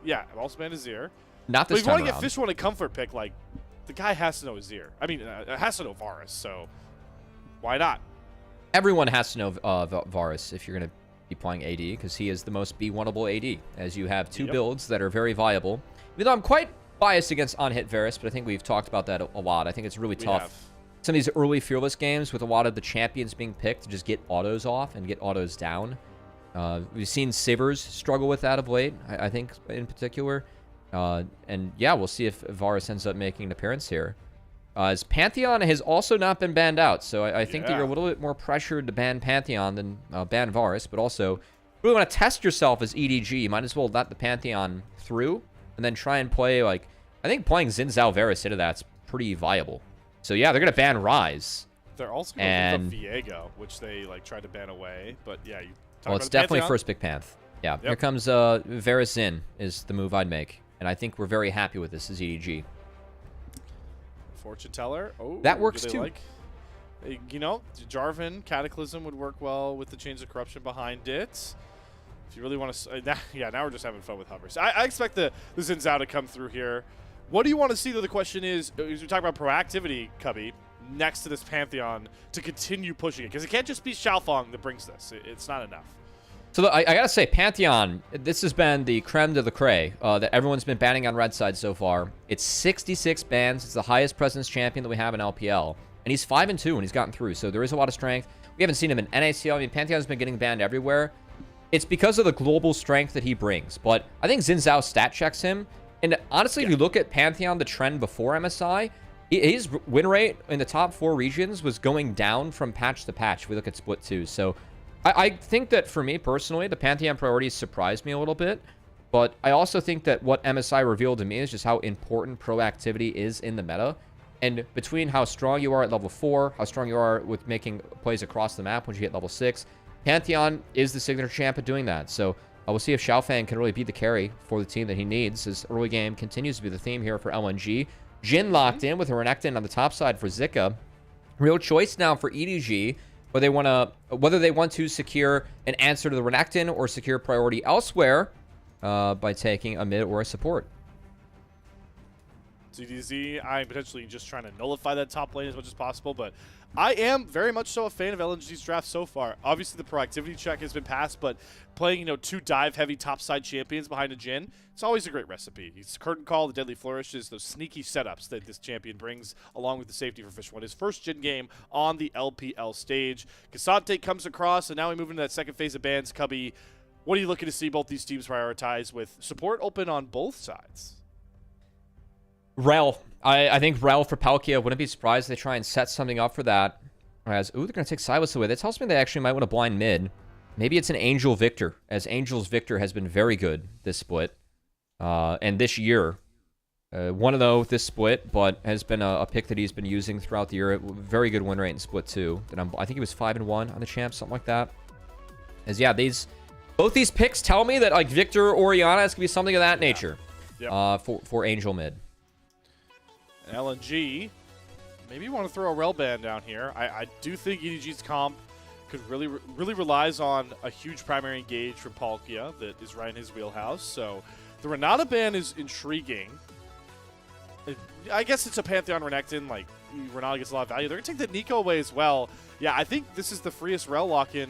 Yeah, I'm also banned Azir. Not this time around. But if you want to around. get Fish one a comfort pick, like, the guy has to know Azir. I mean, has to know Varus, so why not? Everyone has to know Varus if you're going to be playing AD, because he is the most B1able AD, as you have two builds that are very viable. Even though I'm quite biased against on-hit Varus, but I think we've talked about that a lot. I think it's really tough. Some of these early Fearless games with a lot of the champions being picked to just get autos off and get autos down. We've seen Sivers struggle with that of late, I think, in particular. And yeah, we'll see if Varus ends up making an appearance here. As Pantheon has also not been banned out, so I think that you're a little bit more pressured to ban Pantheon than ban Varus, but also really want to test yourself as EDG. You might as well let the Pantheon through and then try and play, like, I think playing Xin Zhao Varus into that's pretty viable. So yeah, they're going to ban Ryze. They're also going to Viego, which they like tried to ban away, but yeah, you well, it's definitely first pick Panth. Yeah, here comes Varus Xin is the move I'd make, and I think we're very happy with this as EDG. Fortune Teller. Oh, that works too. Like, you know, Jarvan Cataclysm would work well with the Chains of Corruption behind it. If you really want to, yeah, now we're just having fun with hovers. I expect the Xin Zhao to come through here. What do you want to see, though? The question is, as we talk about proactivity, Cubby, next to this Pantheon to continue pushing it, because it can't just be Xiaofang that brings this. It's not enough. So I gotta say, Pantheon, this has been the creme de la creme that everyone's been banning on red side so far. It's 66 bans. It's the highest presence champion that we have in LPL. And he's 5-2 and he's gotten through. So there is a lot of strength. We haven't seen him in NACL. I mean, Pantheon's been getting banned everywhere. It's because of the global strength that he brings. But I think Xin Zhao stat checks him. And honestly, if you look at Pantheon, the trend before MSI, his win rate in the top 4 regions was going down from patch to patch if we look at Split 2. So I think that for me personally, the Pantheon priorities surprised me a little bit. But I also think that what MSI revealed to me is just how important proactivity is in the meta. And between how strong you are at level 4, how strong you are with making plays across the map once you hit level 6, Pantheon is the signature champ at doing that. So we'll see if Xiaofang can really be the carry for the team that he needs. His early game continues to be the theme here for LNG. Jhin locked in with a Renekton on the top side for Zika. Real choice now for EDG, whether they want to secure an answer to the Renekton or secure priority elsewhere by taking a mid or a support. CDZ, I'm potentially just trying to nullify that top lane as much as possible, but I am very much so a fan of LNG's draft so far. Obviously, the proactivity check has been passed, but playing, you know, 2 dive-heavy topside champions behind a Jhin, it's always a great recipe. He's Curtain Call, the Deadly Flourishes, those sneaky setups that this champion brings, along with the safety for Fish 1. His first Jhin game on the LPL stage. Cassante comes across, and now we move into that second phase of bans. Cubby, what are you looking to see both these teams prioritize with support open on both sides? Rel. I think Rel for Palkia. Wouldn't be surprised if they try and set something up for that. As, ooh, they're going to take Silas away. That tells me they actually might want to blind mid. Maybe it's an Angel Victor, as Angel's Victor has been very good this split. And this year. 1-0 this split, but has been a pick that he's been using throughout the year. Very good win rate in split 2. I think he was 5-1 on the champ, something like that. As, yeah, both these picks tell me that, like, Victor Orianna is going to be something of that nature for Angel mid. And LNG, maybe you want to throw a Rel ban down here. I do think EDG's comp could really relies on a huge primary engage from Palkia that is right in his wheelhouse. So the Renata ban is intriguing. I guess it's a Pantheon Renekton. Like, Renata gets a lot of value. They're going to take the Nico away as well. Yeah, I think this is the freest Rel lock-in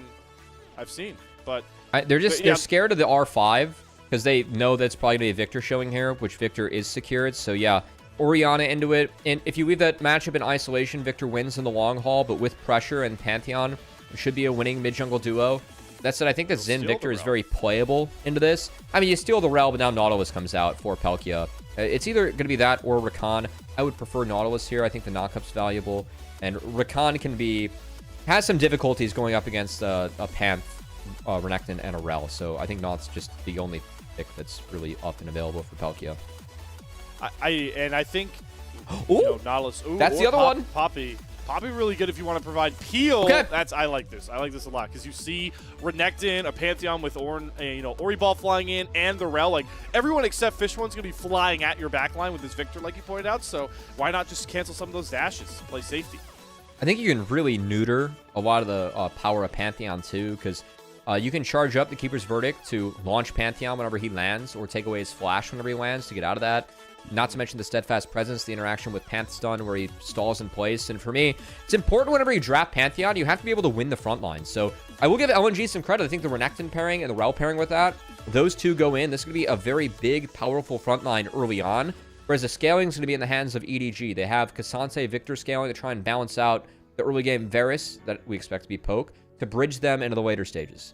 I've seen. But they're scared of the R5 because they know that's probably going to be a Victor showing here, which Victor is secured. So, yeah. Orianna into it, and if you leave that matchup in isolation, Victor wins in the long haul, but with pressure and Pantheon, it should be a winning mid-jungle duo. That said, I think that Xin Victor is very playable into this. I mean, you steal the Rel, but now Nautilus comes out for Palkia. It's either going to be that or Rakan. I would prefer Nautilus here. I think the knockup's valuable, and Rakan has some difficulties going up against a Panth, Renekton, and a Rel, so I think Naut's just the only pick that's really up and available for Palkia. I think Nautilus. Ooh, that's the other one. Poppy really good if you want to provide peel. Okay. I like this. I like this a lot because you see Renekton, a Pantheon with Ori Ball flying in, and the Rel. Like everyone except Fish One's gonna be flying at your backline with this Victor, like you pointed out. So why not just cancel some of those dashes, play safety? I think you can really neuter a lot of the power of Pantheon too, because You can charge up the Keeper's Verdict to launch Pantheon whenever he lands, or take away his flash whenever he lands to get out of that. Not to mention the Steadfast Presence, the interaction with Panth Stun where he stalls in place. And for me, it's important whenever you draft Pantheon, you have to be able to win the front line. So I will give LNG some credit. I think the Renekton pairing and the Rel pairing with that, those two go in. This is going to be a very big, powerful front line early on. Whereas the scaling is going to be in the hands of EDG. They have Cassante Victor scaling to try and balance out the early game Varus that we expect to be poke to bridge them into the later stages.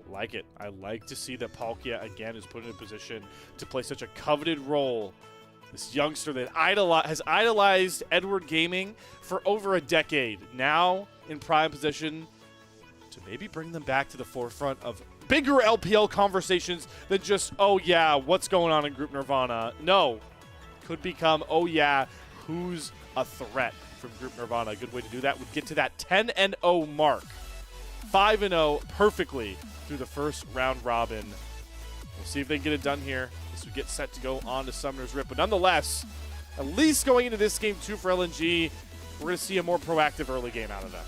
Like it. I like to see that Parukia again is put in a position to play such a coveted role. This youngster that has idolized Edward Gaming for over a decade, now in prime position to maybe bring them back to the forefront of bigger LPL conversations than just, oh yeah, what's going on in Group Nirvana? No, could become, oh yeah, who's a threat from Group Nirvana? A good way to do that would get to that 10-0 mark. 5-0 perfectly through the first round robin. We'll see if they can get it done here as we get set to go on to Summoner's Rift. But nonetheless, at least going into this game 2 for LNG, we're going to see a more proactive early game out of them.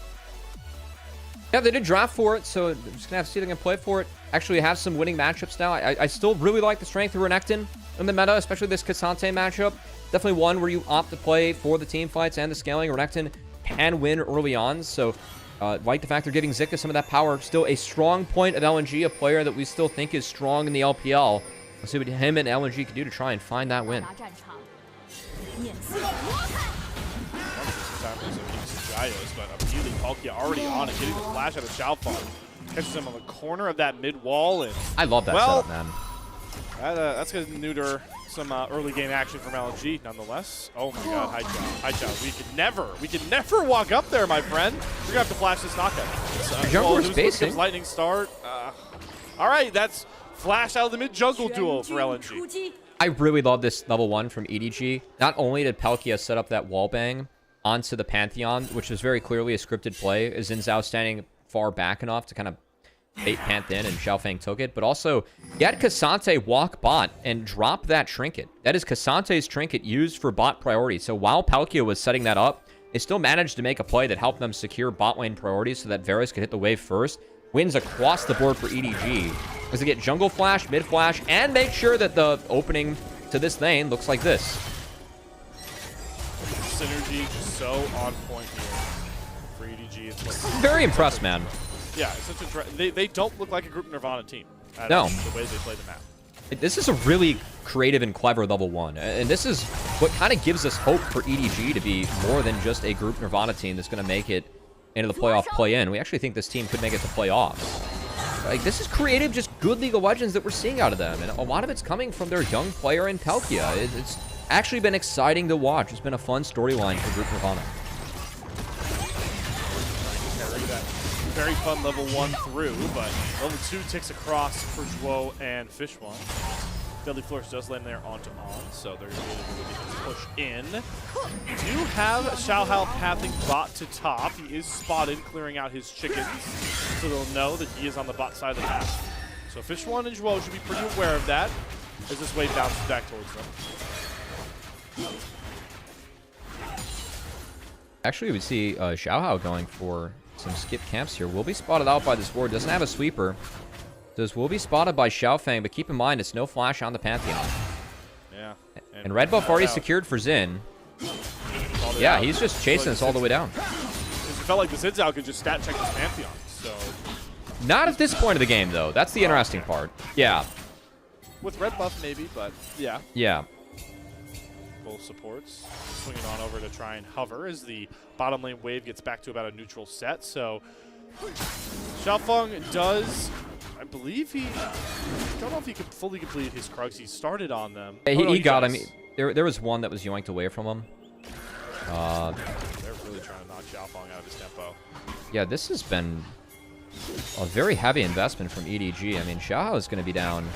Yeah, they did draft for it, so I'm just going to have to see if they can play for it. Actually have some winning matchups now. I still really like the strength of Renekton in the meta, especially this Cassante matchup. Definitely one where you opt to play for the team fights and the scaling. Renekton can win early on, so like the fact they're giving Zika some of that power. Still a strong point of LNG, a player that we still think is strong in the LPL. Let's see what him and LNG can do to try and find that win. But immediately Parukia already on it, getting the flash out of Xiaofang. Catches him on the corner of that mid wall. And I love that setup, man. That's going to neuter some early game action from LNG nonetheless. Oh my god, Haichao. We could never walk up there, my friend. We're gonna have to flash this knockout. Jungler's spacing. Lightning start. All right, that's flash out of the mid jungle duo for LNG. I really love this level 1 from EDG. Not only did Parukia set up that wall bang onto the Pantheon, which was very clearly a scripted play, as Xin Zhao standing far back enough to kind of bait Panth in, and Xiaofang took it, but also he had Cassante walk bot and drop that trinket. That is Cassante's trinket used for bot priority. So while Parukia was setting that up, they still managed to make a play that helped them secure bot lane priority so that Varus could hit the wave first. Wins across the board for EDG as they get jungle flash, mid flash, and make sure that the opening to this lane looks like this. Synergy just so on point here for EDG. Very impressed, man. Yeah, it's such a they don't look like a Group Nirvana team. No. The way they play the map. This is a really creative and clever level 1. And this is what kind of gives us hope for EDG to be more than just a Group Nirvana team that's going to make it into the playoff play-in. We actually think this team could make it to playoffs. Like, this is creative, just good League of Legends that we're seeing out of them. And a lot of it's coming from their young player in Parukia. It's actually been exciting to watch. It's been a fun storyline for Group Nirvana. Very fun level 1 through, but level 2 ticks across for Zhuo and Fishwan. Deadly Flourish does land there onto On, so they're going to be able to push in. Do have Xiaohao pathing bot to top. He is spotted clearing out his chickens, so they'll know that he is on the bot side of the map. So Fishwan and Zhuo should be pretty aware of that as this wave bounces back towards them. Actually, we see Xiaohao going for some skip camps here. Will be spotted out by this ward. Doesn't have a sweeper. This will be spotted by Xiaofang, but keep in mind, it's no flash on the Pantheon. Yeah. And red buff already secured for Xin. Yeah, he's just chasing us all the way down. It felt like the Xin Zhao could just stat check his Pantheon, so... Not at this point of the game, though. That's the interesting part. Yeah. With red buff, maybe, but yeah. Yeah. Both supports. Swinging on over to try and hover as the bottom lane wave gets back to about a neutral set. So Xiaofang does, I believe I don't know if he could fully complete his Krugs. He started on them. Yeah, he got him. There was one that was yoinked away from him. They're really trying to knock Xiaofang out of his tempo. Yeah, this has been a very heavy investment from EDG. I mean, Xiaohao is going to be down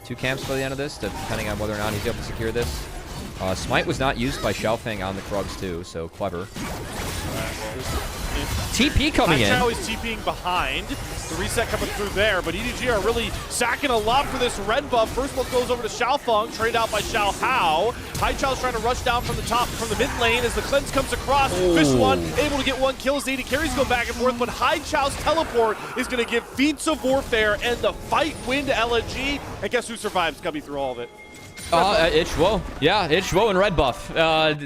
2 camps by the end of this, depending on whether or not he's able to secure this. Smite was not used by Xiaofang on the Krugs too, so clever. Alright, well, TP coming in. Haichao is TPing behind. The reset coming through there, but EDG are really sacking a lot for this red buff. First blood goes over to Xiaofang, traded out by Xiaohao. Haichao's trying to rush down from the top, from the mid lane as the cleanse comes across. Fish one, able to get one kill as the AD carries go back and forth, but Haichao's teleport is going to give feats of warfare and the fight win to LNG. And guess who survives, Cubby, through all of it? It's Zhuo. Yeah, it's Zhuo and red buff.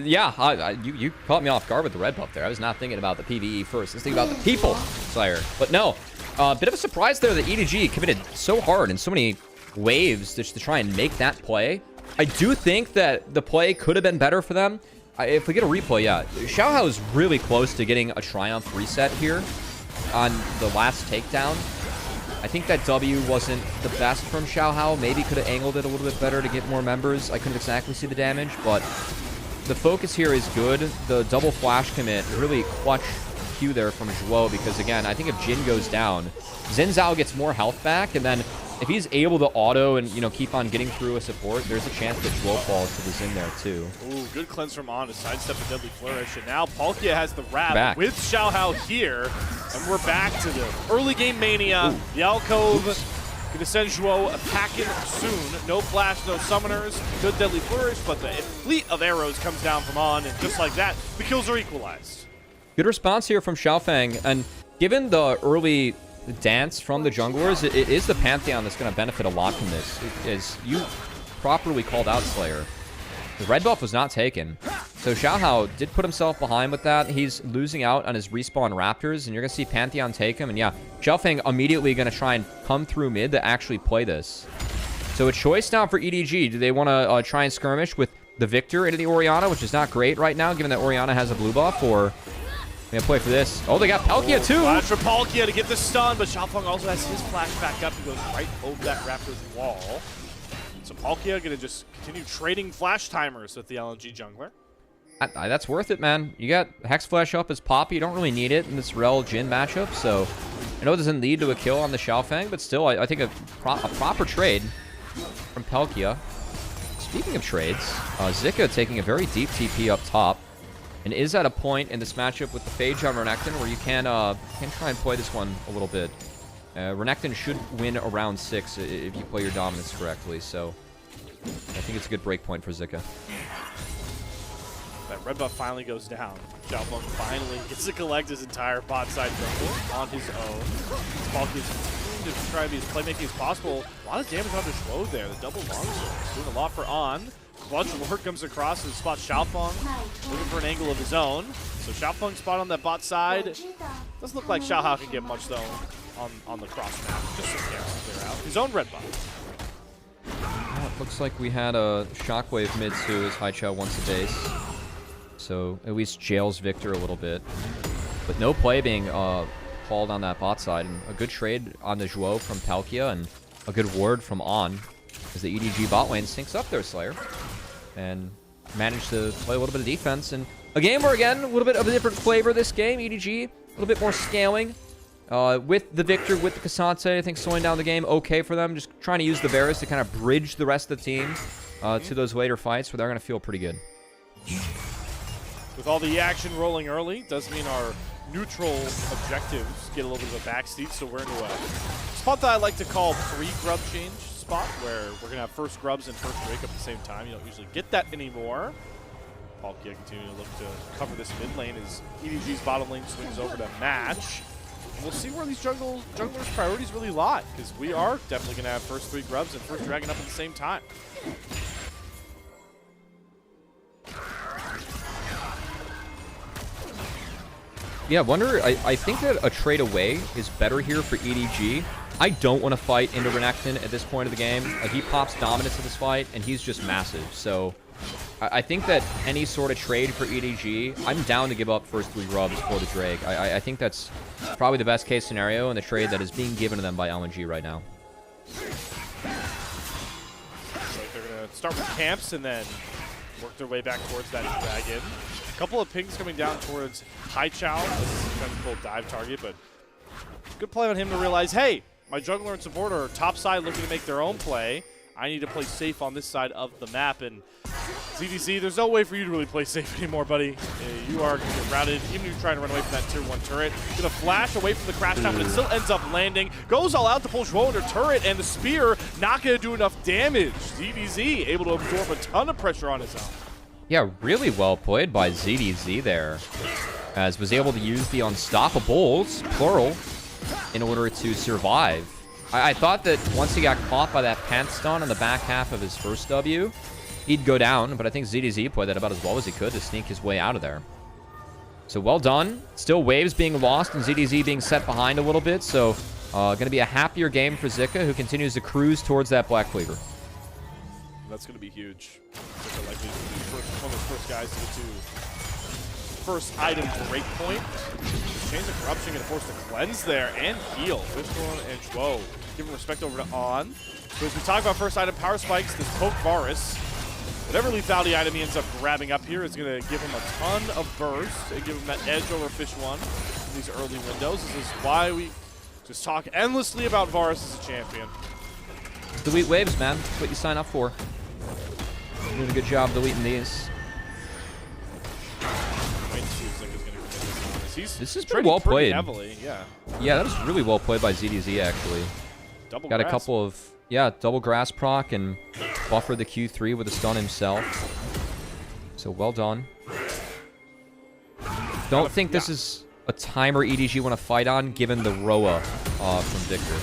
You caught me off guard with the red buff there. I was not thinking about the PvE first. I was thinking about the people, Slayer. But no, bit of a surprise there that EDG committed so hard in so many waves just to try and make that play. I do think that the play could have been better for them. If we get a replay, yeah. Xiaohao is really close to getting a triumph reset here on the last takedown. I think that W wasn't the best from Xiaohao. Maybe could have angled it a little bit better to get more members. I couldn't exactly see the damage, but the focus here is good. The double flash commit, really clutch Q there from Zhuo, because again, I think if Jin goes down, Xin Zhao gets more health back, and then if he's able to auto and, you know, keep on getting through a support, there's a chance that Zhuo falls to the Xin there too. Ooh, good cleanse from On to sidestep a deadly flourish, and now Parukia has the wrap back with Xiaohao here, and we're back to the early game mania. Ooh. The alcove gonna send Zhuo packing soon. No flash, no summoners, good deadly flourish, but the fleet of arrows comes down from On, and just like that, the kills are equalized. Good response here from Xiaofang, and given the early dance from the junglers, it is the Pantheon that's going to benefit a lot from this. As you properly called out, Slayer, the red buff was not taken. So Xiaohao did put himself behind with that. He's losing out on his respawn Raptors, and you're going to see Pantheon take him. And yeah, Xiaofang immediately going to try and come through mid to actually play this. So a choice now for EDG. Do they want to try and skirmish with the Victor into the Orianna, which is not great right now, given that Orianna has a blue buff, or gonna play for this? Oh, they got Parukia too! Flash for Parukia to get the stun, but Xiaofang also has his flash back up and goes right over that Raptor's wall. So Parukia gonna just continue trading flash timers with the LNG jungler. That's worth it, man. You got Hex Flash up as Poppy. You don't really need it in this Rel Jin matchup, so I know it doesn't lead to a kill on the Xiaofang, but still, I think a proper trade from Parukia. Speaking of trades, Zika taking a very deep TP up top, and is at a point in this matchup with the Phage on Renekton where you can try and play this one a little bit. Renekton should win around 6 if you play your dominance correctly, so I think it's a good break point for Zika. That red buff finally goes down. Xiaofang finally gets to collect his entire bot side jungle on his own. Parukia is continuing to try to be as playmaking as possible. A lot of damage on the Zhuo there. The double longsword doing a lot for On. Clutch Lord comes across and spots Xiaofang, looking for an angle of his own. So Xiaofang spot on that bot side. Doesn't look like Xiaohao can get much though on the cross map. Just some gas to clear out. His own red buff. Well, it looks like we had a Shockwave mid too as Haichao wants a base. So at least jails Victor a little bit. But no play being called on that bot side. And a good trade on the Zhuo from Parukia, and a good ward from On as the EDG bot lane syncs up there, Slayer. And managed to play a little bit of defense. And a game where, again, a little bit of a different flavor this game. EDG, a little bit more scaling. With the Victor, with the Cassante, I think slowing down the game okay for them. Just trying to use the Varus to kind of bridge the rest of the team to those later fights where they're going to feel pretty good. With all the action rolling early, does mean our neutral objectives get a little bit of a backseat, so we're into a spot that I like to call pre-grub change spot, where we're going to have first grubs and first Drake at the same time. You don't usually get that anymore. Parukia continuing to look to cover this mid lane as EDG's bottom lane swings over to match. And we'll see where these junglers' priorities really lie, because we are definitely going to have first 3 grubs and first dragon up at the same time. Yeah, I think that a trade away is better here for EDG. I don't want to fight into Renekton at this point of the game. He pops dominance in this fight, and he's just massive. So I think that any sort of trade for EDG, I'm down to give up first 3 grubs for the Drake. I think that's probably the best case scenario and the trade that is being given to them by LNG right now. Like they're going to start with camps and then work their way back towards that dragon. A couple of pings coming down towards Haichao. This is kind of a full dive target, but good play on him to realize, hey, my jungler and support are top side looking to make their own play. I need to play safe on this side of the map, and ZDZ, there's no way for you to really play safe anymore, buddy. You are going to get routed, even if you're trying to run away from that tier 1 turret. Going to flash away from the crash top, but it still ends up landing. Goes all out to pull Zhuo under turret, and the spear not going to do enough damage. ZDZ able to absorb a ton of pressure on his own. Yeah, really well played by ZDZ there, as was able to use the unstoppables, plural, in order to survive. I thought that once he got caught by that pant stun on the back half of his first W, he'd go down, but I think ZDZ played that about as well as he could to sneak his way out of there. So well done. Still waves being lost and ZDZ being set behind a little bit, so going to be a happier game for Zika, who continues to cruise towards that Black Cleaver. That's going to be huge. Zika likely to be one of the first guys to get to first item break point. Chains of Corruption going to force the cleanse there and heal. Fishbone and Zhuo giving respect over to On. So as we talk about first item power spikes, this poke Varus, whatever lethality item he ends up grabbing up here is going to give him a ton of burst and give him that edge over Fish 1 in these early windows. This is why we just talk endlessly about Varus as a champion. Delete waves, man. That's what you sign up for. You're doing a good job deleting these. This is pretty well played. Heavily, yeah. Yeah, that was really well played by ZDZ, actually. Double Got grasp. a couple of, yeah, double grass proc and buffered the Q3 with a stun himself. So well done. Don't think this is a timer EDG want to fight on, given the Roa from Victor.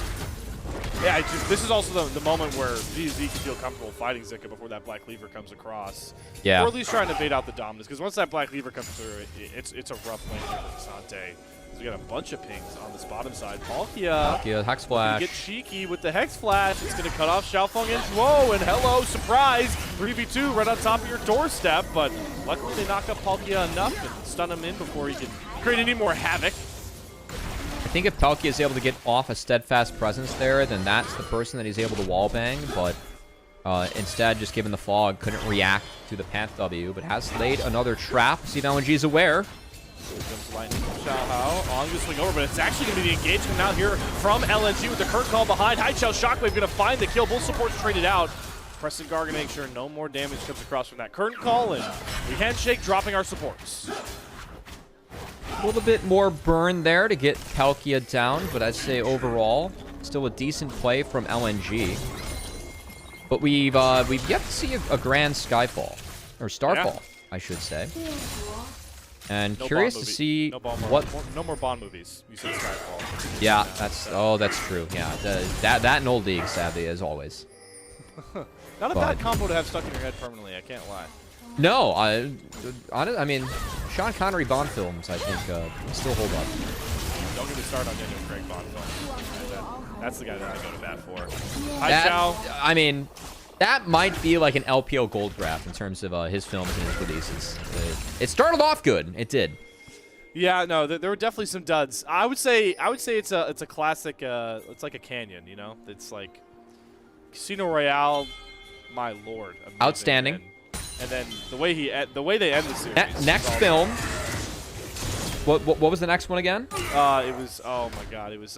Yeah, this is also the moment where ZDZ can feel comfortable fighting Zika before that Black Cleaver comes across. Yeah. Or at least trying to bait out the dominance, because once that Black Cleaver comes through, it's a rough lane here for Asante. So we got a bunch of pings on this bottom side. Parukia Hex Flash. get cheeky with the Hex Flash. It's going to cut off Xiaofang and Zhuo, and hello, surprise! 3v2 right on top of your doorstep, but luckily they knock up Parukia enough and stun him in before he can create any more havoc. I think if Parukia is able to get off a steadfast presence there, then that's the person that he's able to wallbang, but instead, just given the fog, couldn't react to the Panth W, but has laid another trap. See if LNG is aware. Comes lightning from Xiaohao. On to swing over, but it's actually going to be the engagement out here from LNG with the current call behind. Haichao Shockwave going to find the kill. Both supports traded out. Pressing Gar going to make sure no more damage comes across from that current call, and we handshake, dropping our supports. A little bit more burn there to get Parukia down, but I'd say overall, still a decent play from LNG. But we've yet to see a grand Skyfall, or Starfall, I should say. And No curious Bond to movie. see No Bond what. no more Bond movies. You said Skyfall. Yeah, that's true. Yeah, that in old league, sadly, as always. Not a bad combo to have stuck in your head permanently. I can't lie. No, I mean, Sean Connery Bond films, I think, still hold up. Don't get me started on Daniel Craig Bond films. That's the guy that I go to bat for. That, Haichao. I mean, that might be like an LPL gold draft in terms of his films and his releases. It started off good. It did. Yeah, no, there were definitely some duds. I would say it's a classic. It's like a canyon, you know. It's like Casino Royale. My lord, amazing. Outstanding. And then the way they end the series. Next film. What was the next one again? It was, oh my god, it was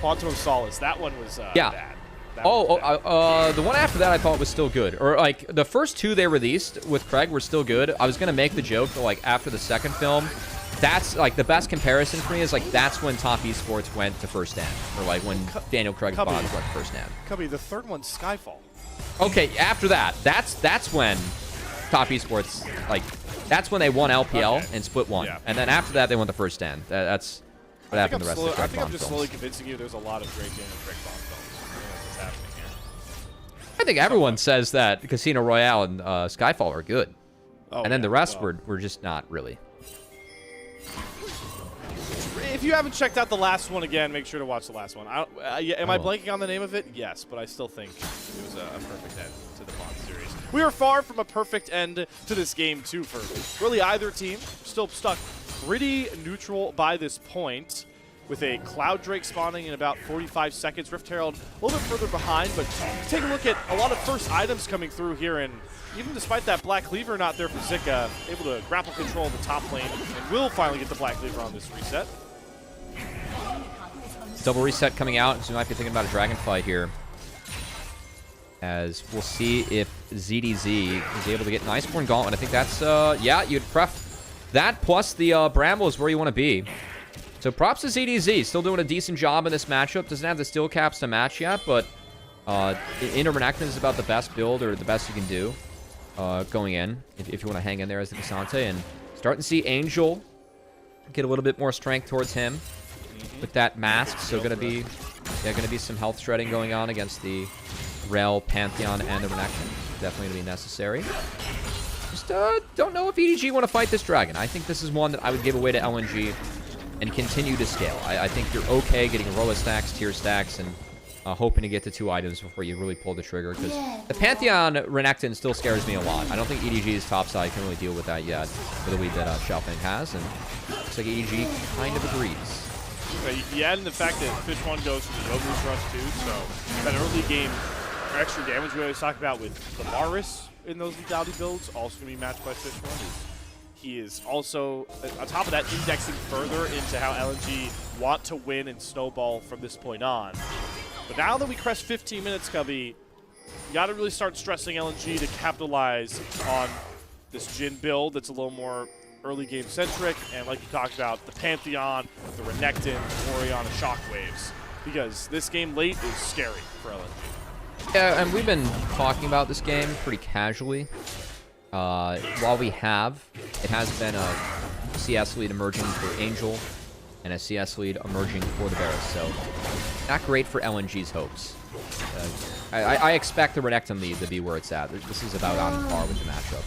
Quantum of Solace. That one was yeah. bad. The one after that I thought was still good. Or like the first two they released with Craig were still good. I was gonna make the joke that like after the second film, that's like the best comparison for me is like that's when Top Esports went to first stand, or like when Daniel Craig's Cubby. Bonds went to first stand. Cubby, the third one's Skyfall. Okay, after that, that's when Top Esports, like, that's when they won LPL and split one. Yeah. And then after that, they won the first stand. That's what happened the rest of the Craig I think I'm Bond just films. slowly convincing you there's a lot of great Daniel Craig Bond films. What's happening here. I think everyone says that Casino Royale and Skyfall are good. Oh, and then the rest were just not really. If you haven't checked out the last one again, make sure to watch the last one. Am I blanking on the name of it? Yes, but I still think it was a perfect end to the Bond series. We are far from a perfect end to this game, too, for really either team. Still stuck pretty neutral by this point, with a Cloud Drake spawning in about 45 seconds. Rift Herald a little bit further behind, but take a look at a lot of first items coming through here, and even despite that Black Cleaver not there for Zika, able to grapple control the top lane, and will finally get the Black Cleaver on this reset. Double reset coming out, so we might be thinking about a dragon fight here. As we'll see if ZDZ is able to get an Iceborne Gauntlet. I think that's, yeah, you'd pref that plus the Bramble is where you want to be. So props to ZDZ. Still doing a decent job in this matchup. Doesn't have the steel caps to match yet, but Inner Renekton is about the best build or the best you can do going in if you want to hang in there as the Cassante. And starting to see Angel get a little bit more strength towards him with that mask. So gonna be some health shredding going on against the Rel, Pantheon, and the Renekton. Definitely gonna be necessary. Just don't know if EDG want to fight this dragon. I think this is one that I would give away to LNG and continue to scale. I think you're okay getting Roa stacks, tier stacks, and hoping to get to 2 items before you really pull the trigger. Because the Pantheon Renekton still scares me a lot. I don't think EDG's top side can really deal with that yet, for the lead that Xiaofang has. And looks like EDG kind of agrees. You add in the fact that Fish 1 goes for the Ogre's Rush too, so that early game extra damage we always talk about with the Varus in those lethality builds, also going to be matched by Fish 1. He is also, on top of that, indexing further into how LNG want to win and snowball from this point on. But now that we crest 15 minutes, Cubby, you got to really start stressing LNG to capitalize on this Jhin build that's a little more early game centric, and like you talked about, the Pantheon, the Renekton, Orianna Shockwaves, because this game late is scary for LNG. Yeah, and we've been talking about this game pretty casually. While we have, it has been a CS lead emerging for Angel and a CS lead emerging for the Varus, so not great for LNG's hopes. I expect the Renekton lead to be where it's at. This is about on par with the matchup.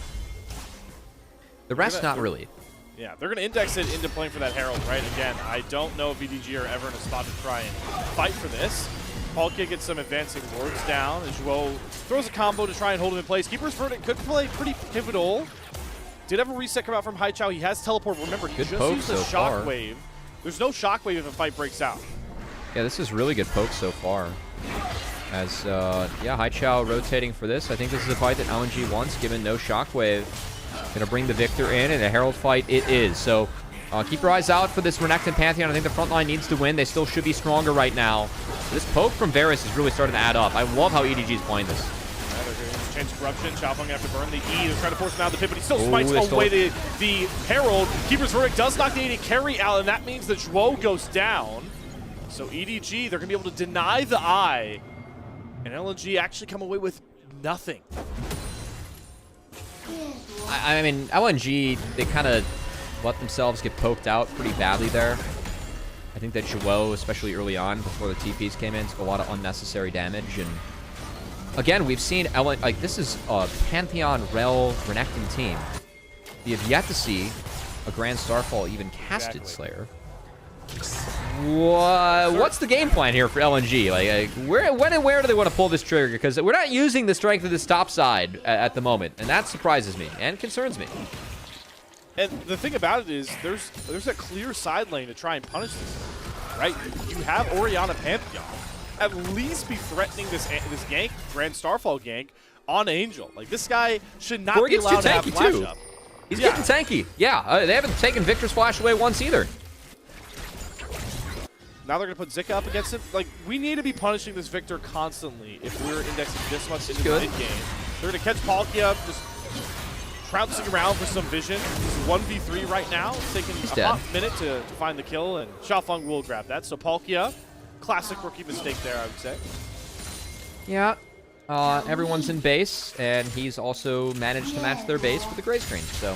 The rest, not really. Yeah, they're going to index it into playing for that Herald, right? Again, I don't know if EDG are ever in a spot to try and fight for this. Parukia gets some advancing wards down, and Zhuo throws a combo to try and hold him in place. Keeper's Verdict could play pretty pivotal. Did have a reset come out from Haichao. He has teleport. Remember, he just used the shockwave. There's no shockwave if a fight breaks out. Yeah, this is really good poke so far. As, yeah, Haichao rotating for this. I think this is a fight that LNG wants, given no shockwave. Gonna bring the victor in, and a Herald fight it is. So, keep your eyes out for this Renekton Pantheon. I think the front line needs to win. They still should be stronger right now. This poke from Varus is really starting to add up. I love how EDG is playing this. Yeah, they're going to change corruption. Xiaofang going to have to burn the E. They're trying to force him out of the pit, but he still smites away the Herald. Keeper's Verdict does knock the AD carry out, and that means that Zhuo goes down. So EDG, they're going to be able to deny the eye, and LNG actually come away with nothing. I mean, LNG, they kind of let themselves get poked out pretty badly there. I think that Zhuo, especially early on, before the TPs came in, took a lot of unnecessary damage. And again, we've seen like this is a Pantheon Rel Renekton team. We have yet to see a Grand Starfall even casted Slayer. What's the game plan here for LNG? Like, when and where do they want to pull this trigger? Because we're not using the strength of this top side at the moment, and that surprises me and concerns me. And the thing about it is, there's a clear side lane to try and punish this, right? You have Orianna Pantheon. At least be threatening this gank, Grand Starfall gank, on Angel. Like, this guy should not be allowed to have flash up. He's getting tanky. Yeah, they haven't taken Victor's flash away once either. Now they're going to put Zika up against him. Like, we need to be punishing this Victor constantly if we're indexing this much into the mid-game. They're going to catch Parukia just trouncing around for some vision. He's 1v3 right now. It's taking a hot minute to find the kill, and Xiaofang will grab that. So Parukia, classic rookie mistake there, I would say. Yeah. Everyone's in base, and he's also managed to match their base with the gray screen. So,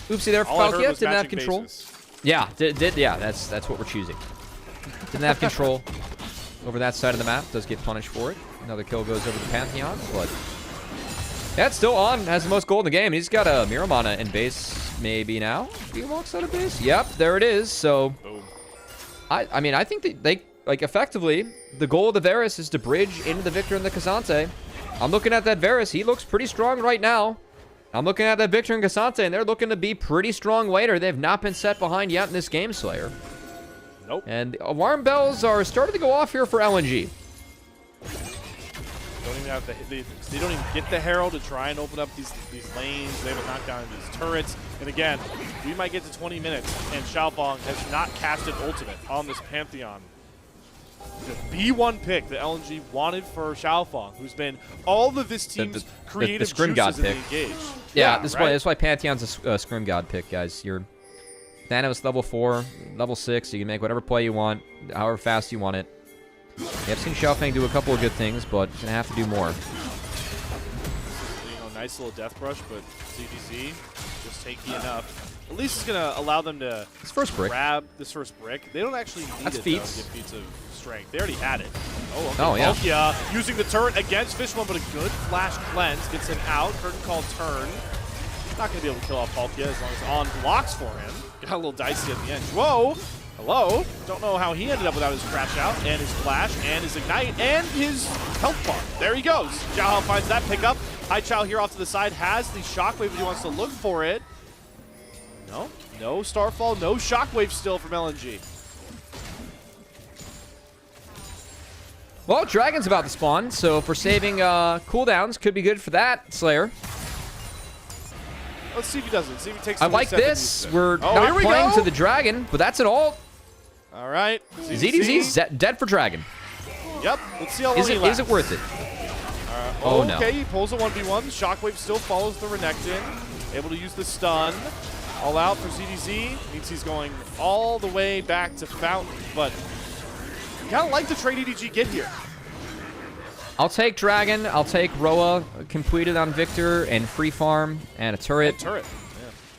oopsie there for Parukia. Didn't have control. Bases. Yeah, yeah, that's what we're choosing. Didn't have control over that side of the map. Does get punished for it. Another kill goes over the Pantheon, but that's still on. Has the most gold in the game. He's got a Miramana in base maybe now. He walks out of base. Yep, there it is. So, boom. I mean, I think that they, like, effectively, the goal of the Varus is to bridge into the Victor and the Cassante. I'm looking at that Varus. He looks pretty strong right now. I'm looking at that Victor and Cassante, and they're looking to be pretty strong later. They've not been set behind yet in this game, Slayer. Nope. And alarm bells are starting to go off here for LNG. Don't even have they don't even get the Herald to try and open up these lanes. They haven't knocked down these turrets. And again, we might get to 20 minutes, and Xiaofang has not casted ultimate on this Pantheon. the B1 pick that LNG wanted for Xiaofang, who's been all of this team's creative Scrim God juices in pick. the engage. Yeah, that's why Pantheon's a Scrim God pick, guys. You're Thanos level 4, level 6. You can make whatever play you want, however fast you want it. Yeah, I've seen Xiaofang do a couple of good things, but gonna have to do more. Nice little death brush, but ZDZ just tanky enough. At least it's gonna allow them to grab this first brick. They don't actually need That's it feats. though, to get feats of strength. They already had it. Oh, okay. Oh, yeah. Parukia using the turret against Fishbone, but a good flash cleanse gets him out. Curtain call turn. Not gonna be able to kill off Parukia as long as on blocks for him. Got a little dicey at the end. Whoa! Hello? Don't know how he ended up without his crash out and his flash and his ignite and his health bar. There he goes. Xiaohao finds that pickup. Haichao here off to the side has the shockwave if he wants to look for it. No Starfall, no shockwave still from LNG. Well, Dragon's about to spawn, so for saving cooldowns, could be good for that, Slayer. Let's see if he doesn't. See if he takes. I like this. We're not playing to the Dragon, but that's an ult. All right. ZDZ's dead for Dragon. Yep. Let's see how long he lasts. Is it worth it? Oh, no. Okay, he pulls a 1v1. Shockwave still follows the Renekton. Able to use the stun. All out for ZDZ. Means he's going all the way back to Fountain, but you kind of like the trade EDG get here. I'll take Dragon. I'll take Roa completed on Victor and free farm and a turret. Yeah.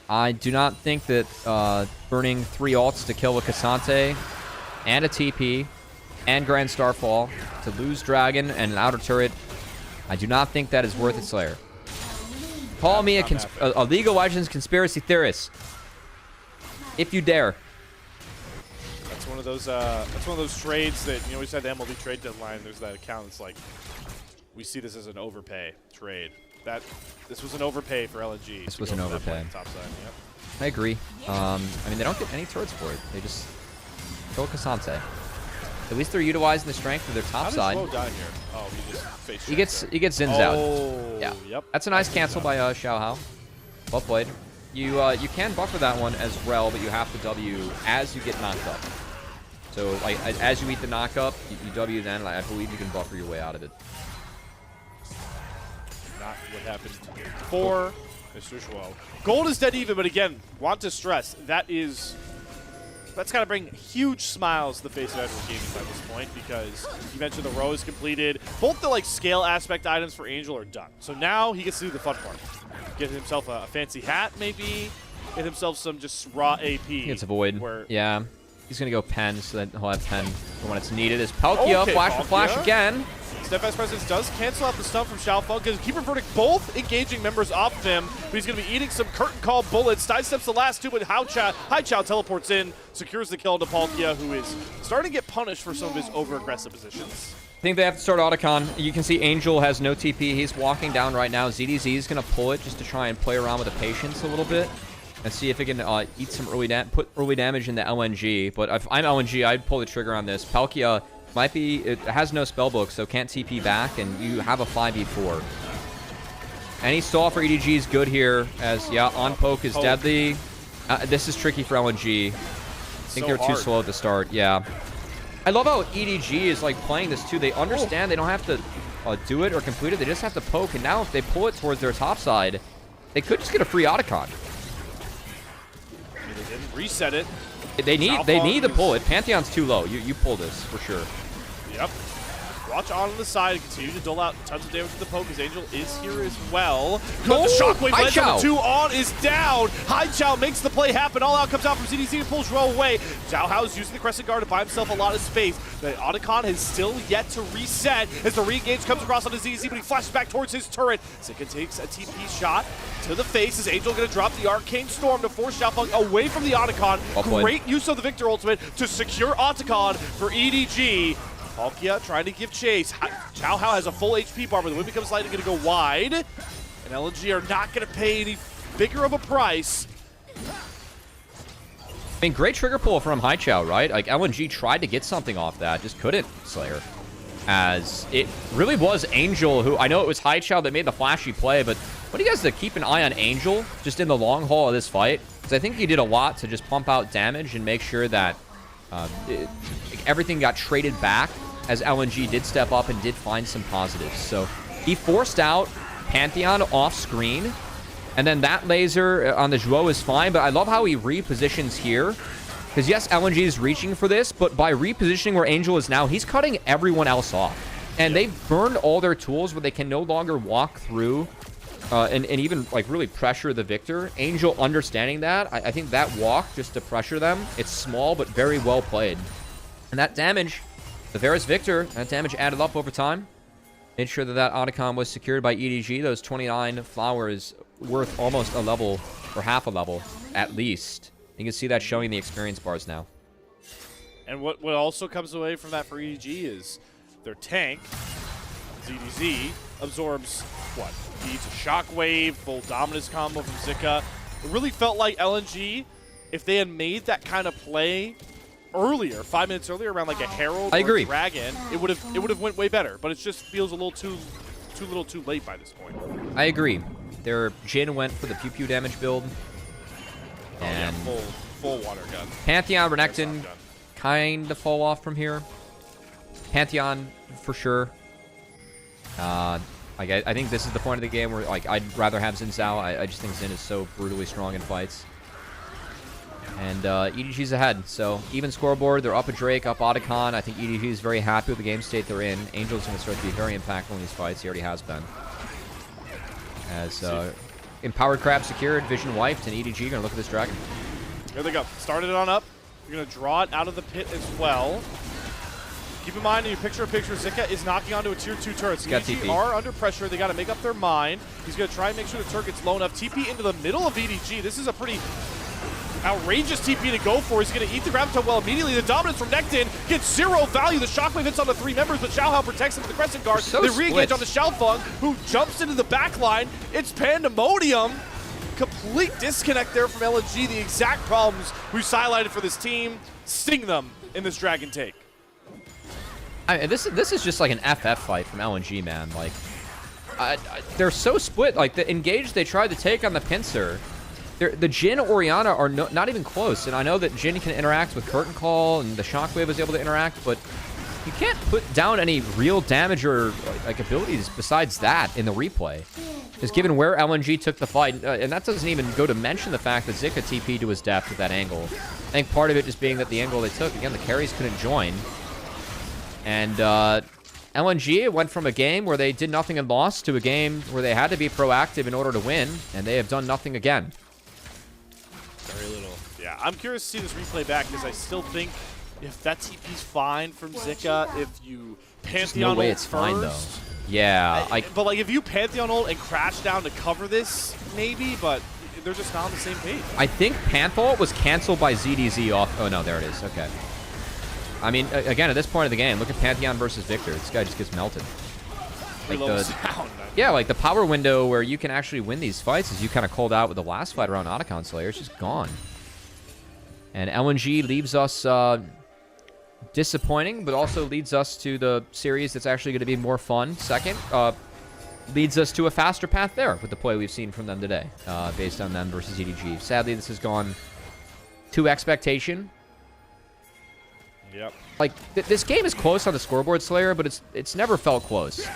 I do not think that burning 3 ults to kill a Cassante and a TP and Grand Starfall to lose Dragon and an outer turret, I do not think that is worth it, Slayer. Call me a League of Legends conspiracy theorist, if you dare. That's one of those trades that you always had the MLB trade deadline. There's that account that's like, we see this as an overpay trade. This was an overpay for LNG. This was an overpay. Top side, yep. I agree. I mean, they don't get any turrets for it. They just kill Cassante. At least they're utilizing the strength of their top side. How does Zhuo die here? Oh, he just face He gets Zins out. Yeah. Yep. That's a nice cancel by Xiaohao. Well played. You can buffer that one as well, but you have to W as you get knocked up. So like as you eat the knock up, you W then. Like, I believe you can buffer your way out of it. Not what happened for Mr. Zhuo. Gold is dead even, but again, want to stress that's got to bring huge smiles to the face of everyone gaming by this point, because you mentioned the row is completed. Both the scale aspect items for Angel are done. So now he gets to do the fun part. Get himself a fancy hat, maybe. Get himself some just raw AP. He gets a void. Yeah. He's going to go pen so that he'll have 10 for when it's needed. Is Parukia flash for flash again. Steadfast Presence does cancel out the stun from Xiaofang, because Keeper Verdict both engaging members off of him, but he's going to be eating some curtain call bullets. Sidesteps the last two, but Haichao teleports in, secures the kill into Parukia, who is starting to get punished for some of his over-aggressive positions. I think they have to start Otacon. You can see Angel has no TP. He's walking down right now. ZDZ is going to pull it just to try and play around with the patience a little bit and see if it can eat some put early damage into LNG. But if I'm LNG, I'd pull the trigger on this. Parukia it has no spellbook, so can't TP back, and you have a 5v4. Any stall for EDG is good here, as, on poke is deadly. This is tricky for LNG. I think they're too slow at the start, yeah. I love how EDG is, playing this, too. They understand they don't have to do it or complete it. They just have to poke, and now if they pull it towards their top side, they could just get a free Otacon. They didn't reset it. They need to pull it. Pantheon's too low. You pull this, for sure. Yep. Watch on the side. Continue to dole out tons of damage to the poke, as Angel is here as well. The shockwave lens number 2 on is down. Haichao makes the play happen. All out comes out from ZDZ and pulls Zhuo away. Xiaohao is using the Crescent Guard to buy himself a lot of space. The Otacon has still yet to reset as the re-engage comes across onto ZDZ, but he flashes back towards his turret. Zika takes a TP shot to the face. Is Angel going to drop the Arcane Storm to force Xiaofang away from the Otacon? Great use of the Victor ultimate to secure Otacon for EDG. Parukia trying to give chase. Xiaohao has a full HP bar, but the wind becomes slightly going to go wide. And LNG are not going to pay any bigger of a price. I mean, great trigger pull from Haichao, right? LNG tried to get something off that, just couldn't, Slayer. As it really was Angel who, I know it was Haichao that made the flashy play, but what do you guys to keep an eye on Angel just in the long haul of this fight? Because I think he did a lot to just pump out damage and make sure that everything got traded back as LNG did step up and did find some positives. So he forced out Pantheon off screen, and then that laser on the Zhuo is fine, but I love how he repositions here. Because yes, LNG is reaching for this, but by repositioning where Angel is now, he's cutting everyone else off. And they've burned all their tools where they can no longer walk through and even like really pressure the Victor. Angel understanding that, I think that walk just to pressure them, it's small but very well played. And that damage, the Varus Victor, that damage added up over time. Made sure that that Otacon was secured by EDG. Those 29 flowers worth almost a level, or half a level, at least. You can see that showing the experience bars now. And what also comes away from that for EDG is their tank, ZDZ, absorbs, what, beats a shockwave, full dominance combo from Zika. It really felt like LNG, if they had made that kind of play earlier, 5 minutes earlier, around like a Herald or a Dragon, it would have went way better. But it just feels a little too late by this point. I agree. Their Jin went for the pew pew damage build. And full water gun. Pantheon, Renekton, kind of fall off from here. Pantheon, for sure. Like I think this is the point of the game where like I'd rather have Xin Zhao. I just think Xin is so brutally strong in fights. And EDG's ahead, so even scoreboard. They're up a Drake, up Otacon. I think EDG is very happy with the game state they're in. Angel's going to start to be very impactful in these fights. He already has been. As Empowered Crab secured, Vision wiped, and EDG going to look at this Dragon. Here they go. Started it on up. You're going to draw it out of the pit as well. Keep in mind, in your picture-in-picture, Zika is knocking onto a tier 2 turret. So EDG are under pressure. They got to make up their mind. He's going to try and make sure the turret gets low enough. TP into the middle of EDG. This is a pretty outrageous TP to go for. He's going to eat the Graviton well immediately. The dominance from Nekton gets 0 value. The shockwave hits on the 3 members, but Xiaohao protects him with the Crescent Guard. They re-engage on the Xiaofang, who jumps into the back line. It's pandemonium. Complete disconnect there from LNG. The exact problems we've highlighted for this team, sting them in this Dragon take. This is just like an FF fight from LNG, man. Like, they're so split. Like, the engage they tried to take on the pincer, the Jin Orianna are not even close. And I know that Jin can interact with Curtain Call, and the Shockwave was able to interact, but you can't put down any real damage or like abilities besides that in the replay. Just given where LNG took the fight, and that doesn't even go to mention the fact that Zika TP'd to his death with that angle. I think part of it just being that the angle they took, again, the carries couldn't join. And LNG went from a game where they did nothing and lost to a game where they had to be proactive in order to win, and they have done nothing again. Very little. Yeah, I'm curious to see this replay back because I still think if that TP's fine from Zika, if you Pantheon no way ult it's first, fine though. Yeah, but like if you Pantheon ult and crash down to cover this, maybe, but they're just not on the same page. I think Pantheon was canceled by ZDZ off. Oh no, there it is. Okay. I mean, again, at this point of the game, look at Pantheon versus Victor. This guy just gets melted. Like like the power window where you can actually win these fights, as you kind of called out with the last fight around Otacon Slayer, it's just gone. And LNG leaves us disappointing, but also leads us to the series that's actually going to be more fun. Second, leads us to a faster path there with the play we've seen from them today, based on them versus EDG. Sadly, this has gone to expectation. Yep. Like, this game is close on the scoreboard, Slayer, but it's never felt close.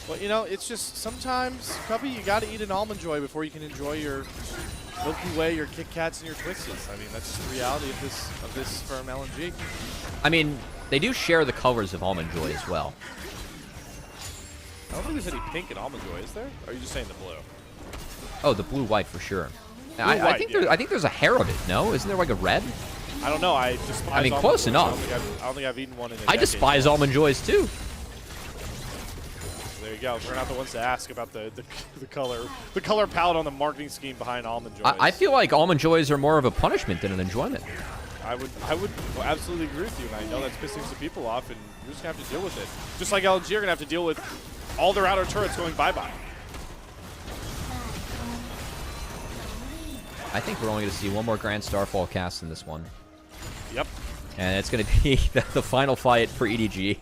Well, you know, it's just sometimes, Cubby, you got to eat an Almond Joy before you can enjoy your Milky Way, your Kit Kats, and your Twisties. I mean, that's just the reality of this firm LNG. I mean, they do share the colors of Almond Joy as well. I don't think there's any pink in Almond Joy, is there? Or are you just saying the blue? Oh, the blue-white for sure. I think there's a hair of it, no? Isn't there like a red? I don't know. I despise I mean, close enough. I don't think I've eaten one in a I despise Almond Joys, too. There you go. We're not the ones to ask about the color palette on the marketing scheme behind Almond Joys. I feel like Almond Joys are more of a punishment than an enjoyment. I would absolutely agree with you, and I know that's pissing some people off, and you're just going to have to deal with it. Just like LNG are going to have to deal with all their outer turrets going bye-bye. I think we're only going to see one more Grand Starfall cast in this one. Yep. And it's going to be the final fight for EDG.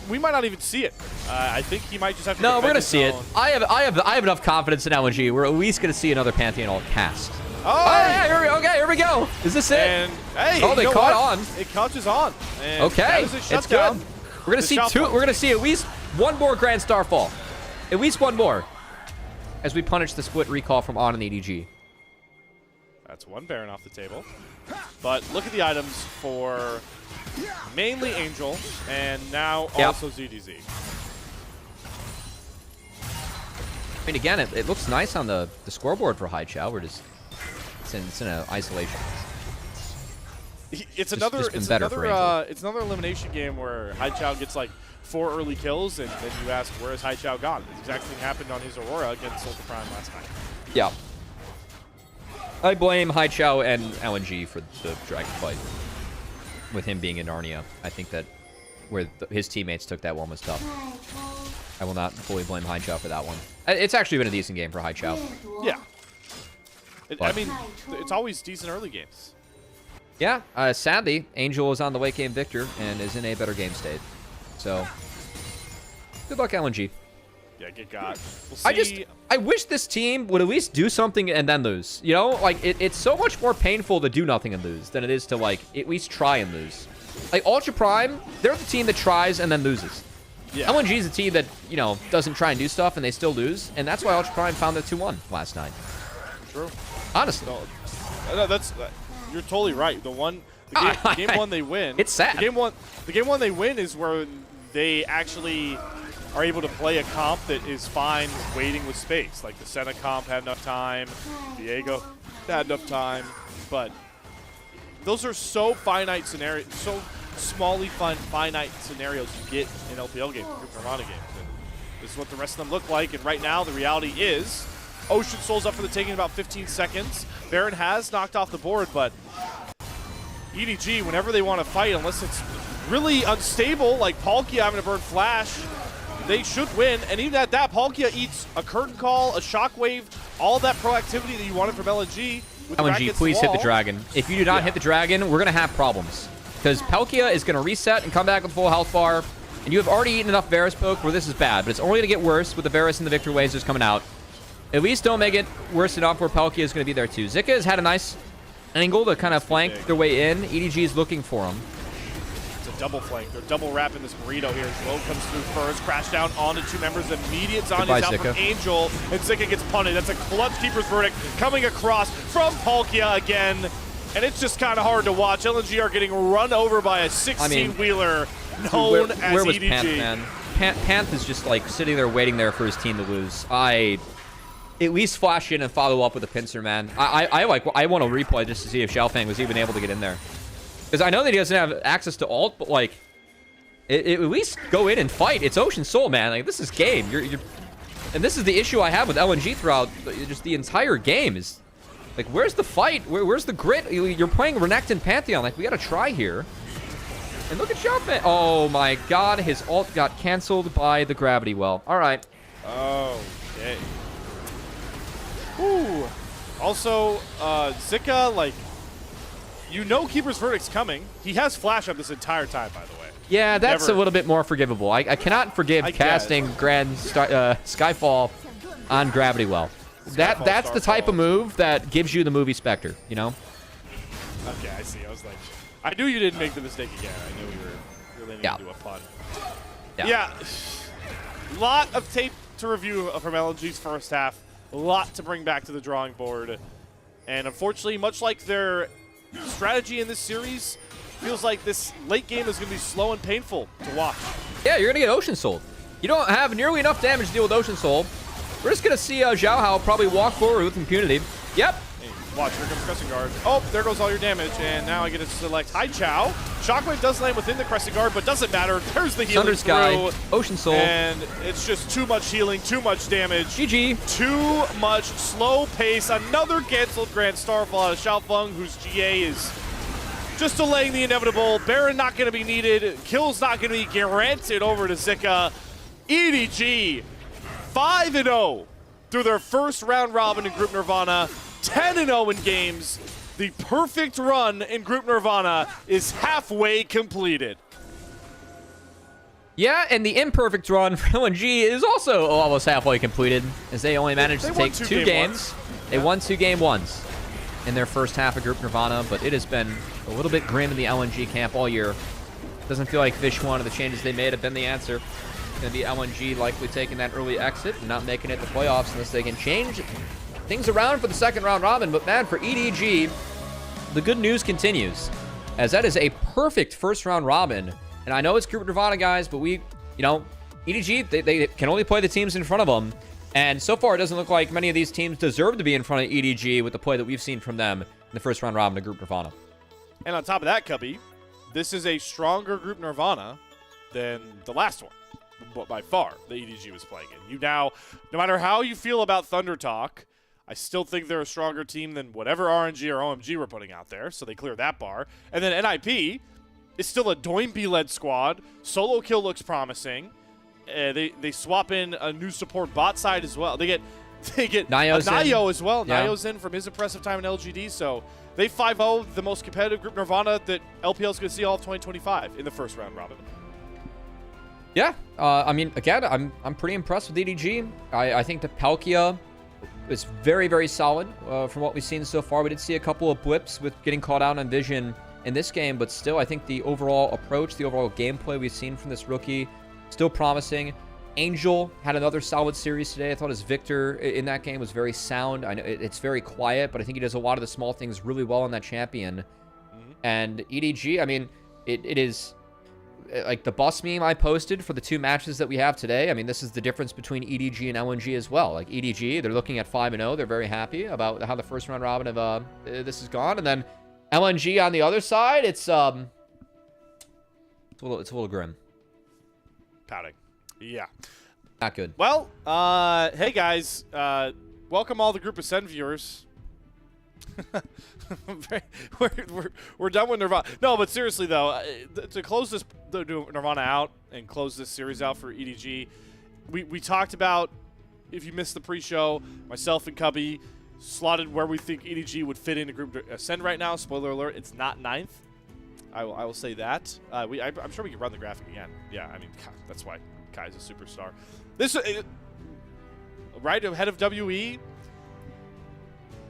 We might not even see it. I think he might just have to. No, we're going to see it. I have enough confidence in LNG. We're at least going to see another Pantheon ult cast. Oh, yeah, here we go. Is this it? And, hey, oh, they caught on. It catches on. And okay, that is a it's shutdown. good. We're gonna see two. We're gonna see at least one more Grand Starfall. At least one more. As we punish the split recall from on and EDG. That's one Baron off the table. But look at the items for mainly Angel and now also ZDZ. I mean, again, it looks nice on the scoreboard for Haichao. We're just it's in an isolation. It's another elimination game where Haichao gets like 4 early kills, and then you ask, where has Haichao gone? The exact thing happened on his Aurora against Ultra Prime last night. Yeah. I blame Haichao and LNG for the Dragon fight. With him being in Narnia, I think that where his teammates took that one was tough. I will not fully blame Haichao for that one. It's actually been a decent game for Haichao. Yeah. I mean, it's always decent early games. Yeah, sadly, Angel is on the late game victor and is in a better game state. So, good luck, LNG. Yeah, get got. We'll see. I wish this team would at least do something and then lose. You know, like, it's so much more painful to do nothing and lose than it is to, like, at least try and lose. Like, Ultra Prime, they're the team that tries and then loses. Yeah. LNG is a team that, you know, doesn't try and do stuff and they still lose. And that's why Ultra Prime found the 2-1 last night. True. Honestly. No, you're totally right. The game one they win. It's sad. The game one they win is where they actually are able to play a comp that is fine waiting with space. Like the Senna comp had enough time, Diego had enough time, but those are so finite scenarios, so smally finite scenarios you get in LPL games, Group Nirvana games. And this is what the rest of them look like. And right now, the reality is, Ocean Soul's up for the taking in about 15 seconds. Baron has knocked off the board, but EDG, whenever they want to fight, unless it's really unstable, like Parukia having to burn Flash, they should win. And even at that, Parukia eats a curtain call, a shockwave, all that proactivity that you wanted from LNG. LNG, please hit the dragon. If you do not hit the dragon, we're going to have problems. Because Parukia is going to reset and come back with full health bar. And you have already eaten enough Varus poke where this is bad. But it's only going to get worse with the Varus and the Victor lasers coming out. At least don't make it worse enough where Parukia is going to be there too. Zika has had a nice angle to kind of flank their way in. EDG is looking for him. It's a double flank. They're double wrapping this burrito here. Zhuo comes through first, crash down onto 2 members. Immediate Zanya's out from Angel, and Zika gets punted. That's a clutch keeper's verdict coming across from Parukia again. And it's just kind of hard to watch. LNG are getting run over by a 16-wheeler known as where was EDG. Panth, man? Panth is just like sitting there waiting there for his team to lose. At least flash in and follow up with a pincer, man. I want to replay just to see if Xiaofang was even able to get in there. Because I know that he doesn't have access to ult, but like, at least go in and fight. It's Ocean Soul, man. Like, this is game. And this is the issue I have with LNG throughout just the entire game is, like, where's the fight? Where's the grit? You're playing Renekton Pantheon. Like, we got to try here. And look at Xiaofang. Oh, my God. His ult got canceled by the gravity well. All right. Oh, okay. Ooh. Also, Zika, like, you know Keeper's Verdict's coming. He has Flash up this entire time, by the way. Yeah, that's a little bit more forgivable. I cannot forgive casting Skyfall on Gravity Well. That's the type of move that gives you the movie Spectre, you know? Okay, I see. I was like, I knew you didn't make the mistake again. I knew you were leaning into a pun. Yeah. Lot of tape to review from LNG's first half. A lot to bring back to the drawing board. And unfortunately, much like their strategy in this series, feels like this late game is going to be slow and painful to watch. Yeah, you're going to get Ocean Soul. You don't have nearly enough damage to deal with Ocean Soul. We're just going to see Xiaohao probably walk forward with impunity. Yep. Hey, watch, here comes Crescent Guard. Oh, there goes all your damage, and now I get to select Haichao. Shockwave does land within the Crescent Guard, but doesn't matter. There's the healing through. Ocean Soul. And it's just too much healing, too much damage. GG. Too much slow pace. Another canceled Grand Starfall out of Xiaofang, whose GA is just delaying the inevitable. Baron not going to be needed. Kill's not going to be granted over to Zika. EDG 5-0 through their first round robin in Group Nirvana. 10-0 in games. The perfect run in Group Nirvana is halfway completed. Yeah, and the imperfect run for LNG is also almost halfway completed, as they only managed to take 2 games. They won 2 game ones. in their first half of Group Nirvana, but it has been a little bit grim in the LNG camp all year. Doesn't feel like Fish 1 or the changes they made have been the answer. It's going to be LNG likely taking that early exit and not making it to playoffs unless they can change things around for the second round robin. But man, for EDG, the good news continues, as that is a perfect first round robin. And I know it's Group Nirvana, guys, but EDG, they can only play the teams in front of them. And so far, it doesn't look like many of these teams deserve to be in front of EDG with the play that we've seen from them in the first round robin of Group Nirvana. And on top of that, Cubby, this is a stronger Group Nirvana than the last one, but by far, the EDG was playing in. You now, no matter how you feel about Thunder Talk, I still think they're a stronger team than whatever RNG or OMG were putting out there, so they cleared that bar. And then NIP is still a Doinby-led squad. Solo kill looks promising. They swap in a new support bot side as well. They get Nayo as well. Yeah. Nayo's in from his impressive time in LGD, so they 5-0 the most competitive Group Nirvana that LPL is going to see all of 2025 in the first round robin. Yeah, I mean, again, I'm pretty impressed with EDG. I think the Parukia is very, very solid from what we've seen so far. We did see a couple of blips with getting caught out on vision in this game, but still, I think the overall approach, the overall gameplay we've seen from this rookie, still promising. Angel had another solid series today. I thought his Victor in that game was very sound. I know it's very quiet, but I think he does a lot of the small things really well on that champion. And EDG, I mean, it is like the bus meme I posted for the 2 matches that we have today. I mean, this is the difference between EDG and LNG as well. Like EDG, they're looking at 5-0. They're very happy about how the first round robin of this has gone. And then LNG on the other side, it's a little grim. Pouting. Yeah. Not good. Well, hey guys, welcome all the Group of Ascend viewers. we're done with Nirvana. No, but seriously though, to close this Nirvana out and close this series out for EDG, we talked about, if you missed the pre-show, myself and Cubby slotted where we think EDG would fit into Group Ascend right now. Spoiler alert, it's not 9th. I will say that. I'm sure we can run the graphic again. Yeah, I mean, God, that's why Kai's a superstar. This right ahead of WE.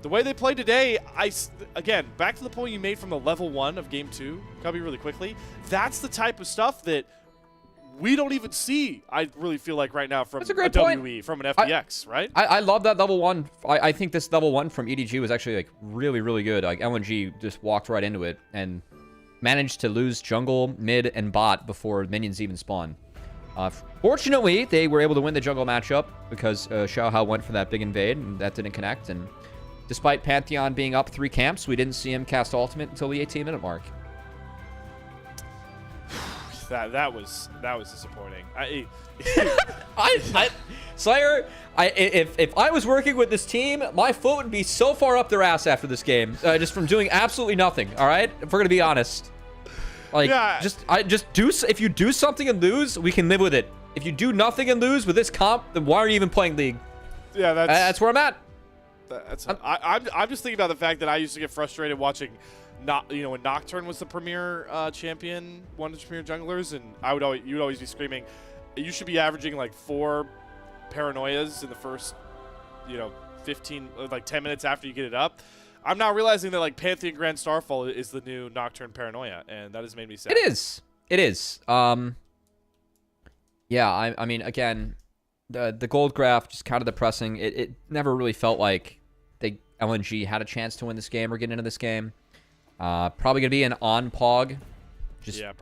The way they played today, again, back to the point you made from the level 1 of Game 2, Cubby, really quickly. That's the type of stuff that we don't even see, I really feel like right now, from a WE, from an FPX, right? I love that level 1. I think this level 1 from EDG was actually like really, really good. Like LNG just walked right into it and managed to lose jungle, mid, and bot before minions even spawn. Fortunately, they were able to win the jungle matchup because Xiaohao went for that big invade, and that didn't connect. And despite Pantheon being up 3 camps, we didn't see him cast ultimate until the 18-minute mark. That was disappointing. Slayer, if I was working with this team, my foot would be so far up their ass after this game, just from doing absolutely nothing. All right, if we're gonna be honest. Like, yeah. If you do something and lose, we can live with it. If you do nothing and lose with this comp, then why are you even playing League? Yeah, that's where I'm at. I'm just thinking about the fact that I used to get frustrated watching, when Nocturne was the premier champion, one of the premier junglers, and you'd always be screaming, you should be averaging like 4 paranoias in the first, 10 minutes after you get it up. I'm now realizing that like Pantheon Grand Starfall is the new Nocturne Paranoia, and that has made me sad. It is. Yeah, I mean, again, the gold graph just kind of depressing. It never really felt like LNG had a chance to win this game or get into this game. Probably gonna be an on pog,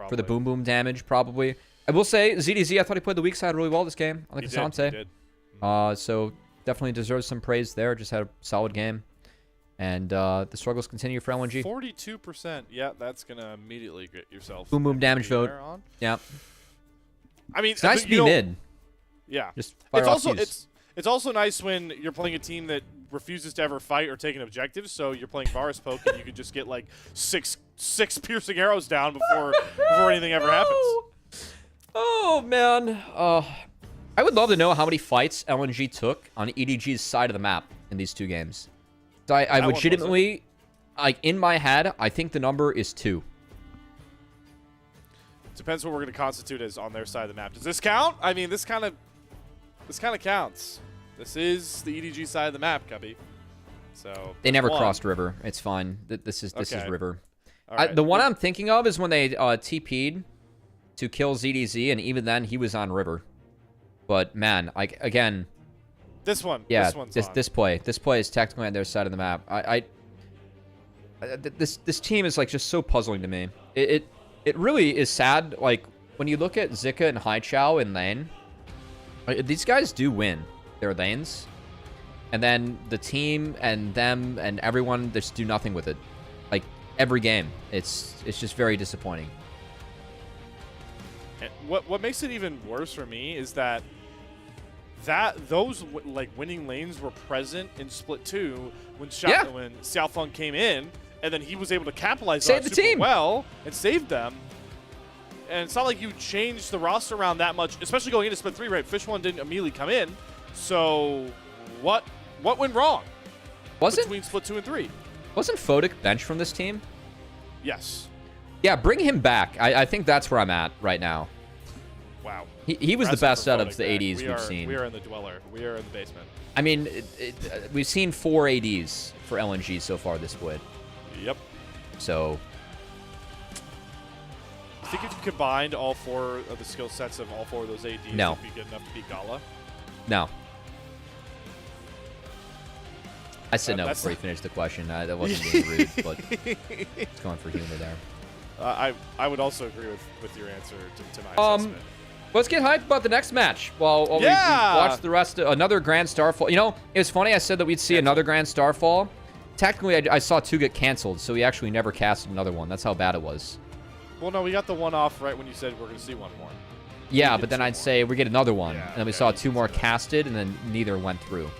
for the boom boom damage. Probably. I will say ZDZ. I thought he played the weak side really well this game. I like Asante. He did. So definitely deserves some praise there. Just had a solid game. And the struggles continue for LNG. 42%. Yeah, that's going to immediately get yourself. Boom, boom, damage vote. Yeah. I mean, it's nice to be mid. Yeah. Just it's also nice when you're playing a team that refuses to ever fight or take an objective. So you're playing Varus Poke and you could just get like six piercing arrows down before anything ever happens. Oh, man. I would love to know how many fights LNG took on EDG's side of the map in these 2 games. So I legitimately, like, in my head, I think the number is 2. Depends what we're going to constitute as on their side of the map. Does this count? I mean, this kind of counts. This is the EDG side of the map, Cubby. So They never one. crossed river. It's fine. This is Okay. river. All right. The one I'm thinking of is when they TP'd to kill ZDZ, and even then he was on river. But man, again, This one. yeah, This one's on. this play is technically on their side of the map. This team is like just so puzzling to me. It really is sad. Like when you look at Zika and Haichao in lane, these guys do win their lanes, and then the team and them and everyone just do nothing with it. Like every game, it's just very disappointing. And what makes it even worse for me is that those like winning lanes were present in Split 2 when when Xiaofang came in, and then he was able to capitalize on it super well and save them. And it's not like you changed the roster around that much, especially going into Split 3, right? Fish 1 didn't immediately come in. So what went wrong between Split 2 and 3? Wasn't Fodic benched from this team? Yes. Yeah, bring him back. I think that's where I'm at right now. Wow. He was the best out of the Fodic, ADs we've seen. We are in the dweller. We are in the basement. I mean, we've seen 4 ADs for LNG so far this split. Yep. So I think if you combined all 4 of the skill sets of all 4 of those ADs, No. it'd be good enough to beat Gala. No. I said no That's before you finished the question. That wasn't being rude, but it's going for humor there. I would also agree with your answer to my assessment. Let's get hyped about the next match while we watch the rest of another Grand Starfall. You know, it was funny. I said that we'd see another Grand Starfall. Technically, I saw 2 get canceled, so we actually never casted another one. That's how bad it was. Well, no, we got the one off right when you said we're going to see one more. Yeah, but then I'd say we get another one, Yeah, and then we okay, saw you 2 can more say that. casted, and then neither went through.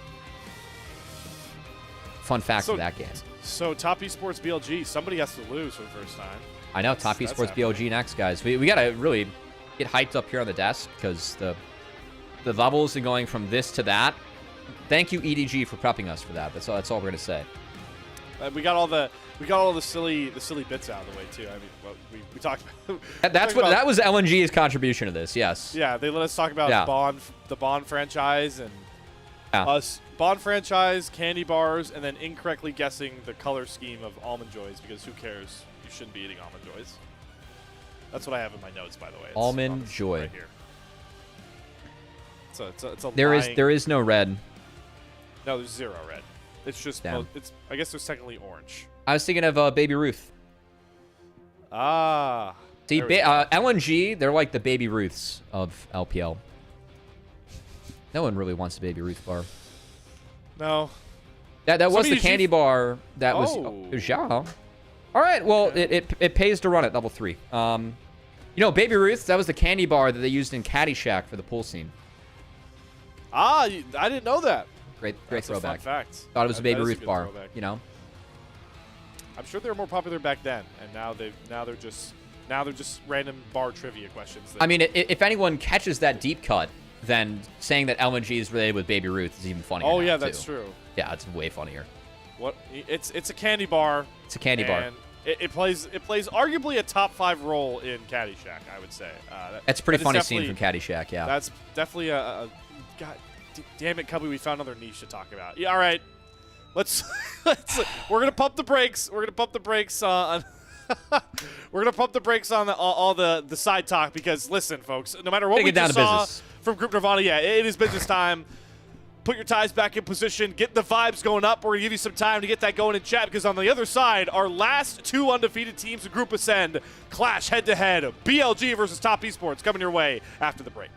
Fun fact of that game. So, Top Esports BLG, somebody has to lose for the first time. I know, Top That's Esports BLG next, guys. We got to really get hyped up here on the desk because the levels are going from this to that. Thank you, EDG, for prepping us for that. That's all we're gonna say. We got all the silly bits out of the way too. I mean, well, we talked about. That was LNG's contribution to this. Yes. Yeah, they let us talk about the Bond franchise and us Bond franchise, candy bars, and then incorrectly guessing the color scheme of Almond Joys because who cares? You shouldn't be eating Almond Joys. That's what I have in my notes, by the way. It's Almond Joy. right here. It's a There is no red. No, there's 0 red. It's just Damn. I guess there's technically orange. I was thinking of Baby Ruth. Ah. See, there we go. LNG, they're like the Baby Ruths of LPL. No one really wants a Baby Ruth bar. No. That was the EDG candy bar. That was Oh. Xiaohao. All right, well, it pays to run at level 3. You know, Baby Ruth, that was the candy bar that they used in Caddyshack for the pool scene. Ah, I didn't know that. Great That's throwback. A fun fact. Thought it was a Baby That is Ruth good bar. throwback. You know. I'm sure they were more popular back then, and now they're just random bar trivia questions. I mean, if anyone catches that deep cut, then saying that LNG is related with Baby Ruth is even funnier. Oh now, yeah, too. that's true. Yeah, it's way funnier. What? It's a candy bar. It's a candy bar. And it plays arguably a top 5 role in Caddyshack, I would say. It's a pretty that is funny definitely- scene from Caddyshack. Yeah. That's definitely a God damn it, Cubby. We found another niche to talk about. Yeah, all right. Let's we're gonna pump the brakes. We're gonna pump the brakes on. We're gonna pump the brakes on all the side talk because listen, folks. No matter what we just saw from Group Nirvana, yeah, it is business time. Put your ties back in position. Get the vibes going up. We're gonna give you some time to get that going in chat because on the other side, our last 2 undefeated teams of Group Ascend clash head to head. BLG versus Top Esports coming your way after the break.